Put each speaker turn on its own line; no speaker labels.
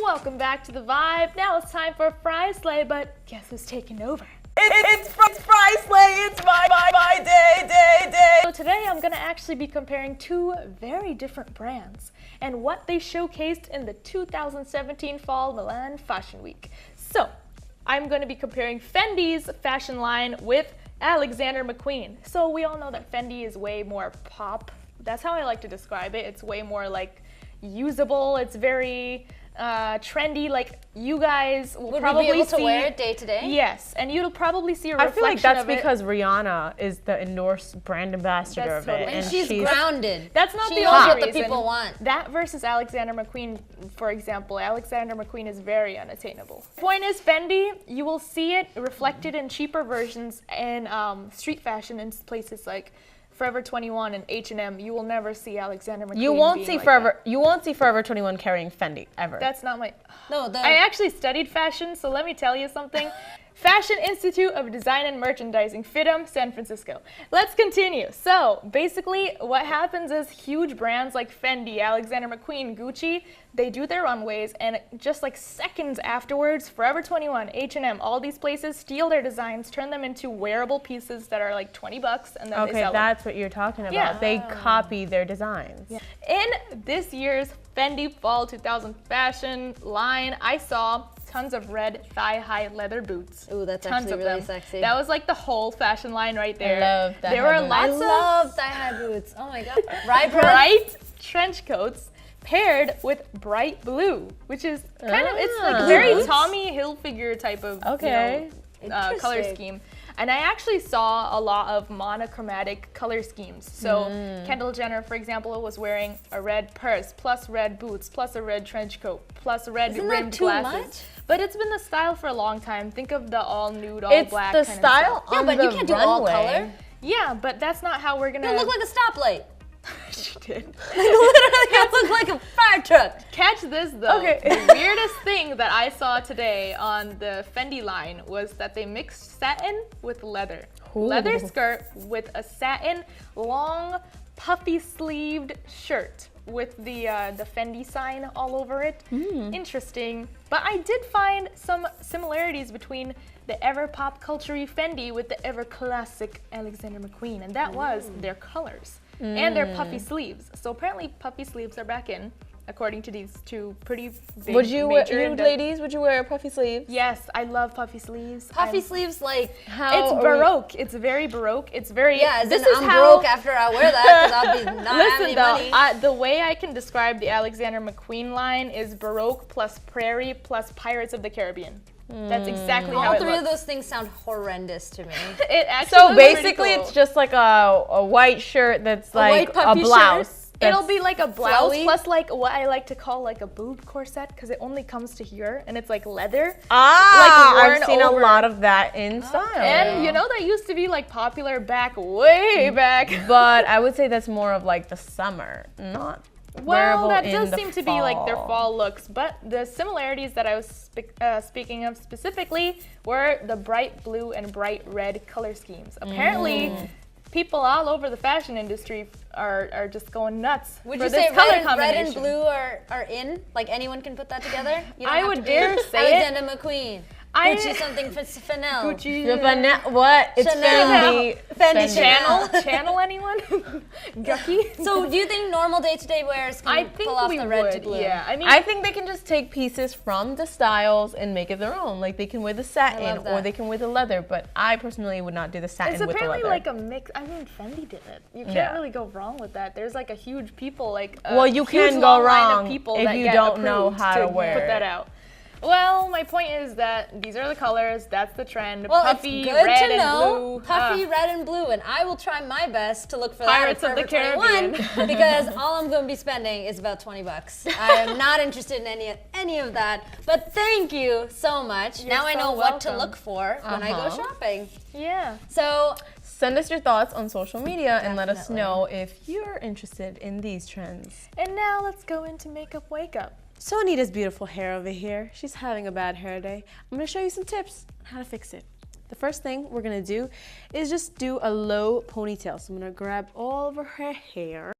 welcome back to The Vibe. Now it's time for Fry Slay, but guess who's taking over?
It's Fry Slay, it's my day.
So today I'm gonna actually be comparing two very different brands and what they showcased in the 2017 Fall Milan Fashion Week. So I'm gonna be comparing Fendi's fashion line with Alexander McQueen. So we all know that Fendi is way more pop. That's how I like to describe it. It's way more like usable. It's very trendy. Like you guys will probably
be able to
see,
wear it day to day.
Yes, and you'll probably see a
I
reflection
feel like that's
of it.
because Rihanna is the endorsed brand ambassador
That's
of it.
totally-
And she's grounded.
That's not
She
the
knows
only
what the
reason.
people want.
That versus Alexander McQueen, for example. Alexander McQueen is very unattainable. Point is, Fendi, you will see it reflected in cheaper versions in street fashion in places like Forever 21 and H&M. You will never see Alexander McQueen.
You won't
being
see
like
Forever. You won't see Forever 21 carrying Fendi ever.
That's not my.
No,
I actually studied fashion, so let me tell you something. Fashion Institute of Design and Merchandising, FIDM, San Francisco. Let's continue. So basically what happens is huge brands like Fendi, Alexander McQueen, Gucci, they do their runways and just like seconds afterwards, Forever 21, H&M, all these places steal their designs, turn them into wearable pieces that are like 20 bucks and then they
okay,
sell them.
that's what you're talking about.
Yeah.
They copy their designs.
Yeah. In this year's Fendi Fall 2000 fashion line, I saw tons of red thigh-high leather boots.
Ooh, that's
Tons
actually
of
really
them.
sexy.
That was like the whole fashion line right there.
love thigh-high
There were
boots.
I
lots
love
of
thigh-high boots. Oh my god. Right,
bright trench coats paired with bright blue, which is kind of, it's like very
Boots?
Tommy Hilfiger type of
Okay.
color
Interesting.
scheme. And I actually saw a lot of monochromatic color schemes. So Kendall Jenner, for example, was wearing a red purse, plus red boots, plus a red trench coat, plus red
Isn't that
rimmed
too
glasses.
much?
But it's been the style for a long time. Think of the all nude, all
It's
black
the
kind
style
of stuff.
Yeah,
on
but
the
you can't do all
runway.
color.
Yeah, but that's not how we're gonna.
You look like a stoplight.
She did.
Literally, you look like a fire truck.
Catch this though.
Okay.
The weirdest thing that I saw today on the Fendi line was that they mixed satin with leather.
Ooh.
Leather skirt with a satin long puffy sleeved shirt with the Fendi sign all over it. Interesting. But I did find some similarities between the ever pop culture-y Fendi with the ever classic Alexander McQueen, and that was their colors and their puffy sleeves. So apparently puffy sleeves are back in, according to these two pretty big
Would you wear,
major
ladies, would you wear puffy sleeves?
Yes, I love puffy sleeves.
Puffy
I'm-
sleeves, like,
How
It's
are we-
baroque. It's very baroque. It's very.
yeah, as
this
in
is
I'm
how,
broke after I wear that because I'll be not having
Listen
any money.
though, the way I can describe the Alexander McQueen line is baroque plus prairie plus Pirates of the Caribbean. That's exactly how
All
it
three of
looks.
those things sound horrendous to me.
It actually
So
looks pretty
basically,
cool.
it's just like a white shirt that's like
white
a
puffy
blouse.
It'll
that's-
be like a blouse
flowy.
plus like what I like to call like a boob corset because it only comes to here and it's like leather.
Ah,
worn
I've seen
over.
a lot of that in style.
And you know that used to be like popular back way back.
But I would say that's more of like the summer, not
Well,
wearable
that
in
does
the
seem to be like their
fall.
fall looks, but the similarities that I was speaking of specifically were the bright blue and bright red color schemes. Apparently, people all over the fashion industry are just going nuts
Would
for
you
this
say
color
red and
combination.
blue are in? Like anyone can put that together? You don't
I
have
would
to be
dare say it.
Alexander McQueen.
I-
Gucci something for Chanel.
Gucci.
What? It's
Chanel.
Fendi.
Channel? Channel anyone? Gucky?
So do you think normal day-to-day wearers can
I think
pull off
we
the red
would.
to blue?
Yeah, I mean,
I think they can just take pieces from the styles and make it their own. Like they can wear the satin
love
or
that.
they can wear the leather, but I personally would not do the satin
it's
with the
apparently
leather.
like a mix. I mean, Fendi did it. You can't
Yeah.
really go wrong with that. There's like a huge people, like a
Well, you
huge
can go
long line
wrong
of people
if
that
you
get
don't know
approved
how to
to
wear
put that
it.
out. Well, my point is that these are the colors. That's the trend.
Well,
Puffy,
it's good
red
to know.
and blue.
Puffy, red, and blue, and I will try my best to look for
Pirates
that
of
at
the
Forever 21 because all I'm going to be spending is about $20. I am not interested in any of that. But thank you so much.
You're
now I
so
know what to
welcome.
look for when I go
Uh-huh.
shopping.
Yeah.
So
Send us your thoughts on social media and let us
Definitely.
know if you're interested in these trends.
And now let's go into makeup wake up.
So Anita's beautiful hair over here. She's having a bad hair day. I'm gonna show you some tips on how to fix it. The first thing we're gonna do is just do a low ponytail. So I'm gonna grab all over her hair.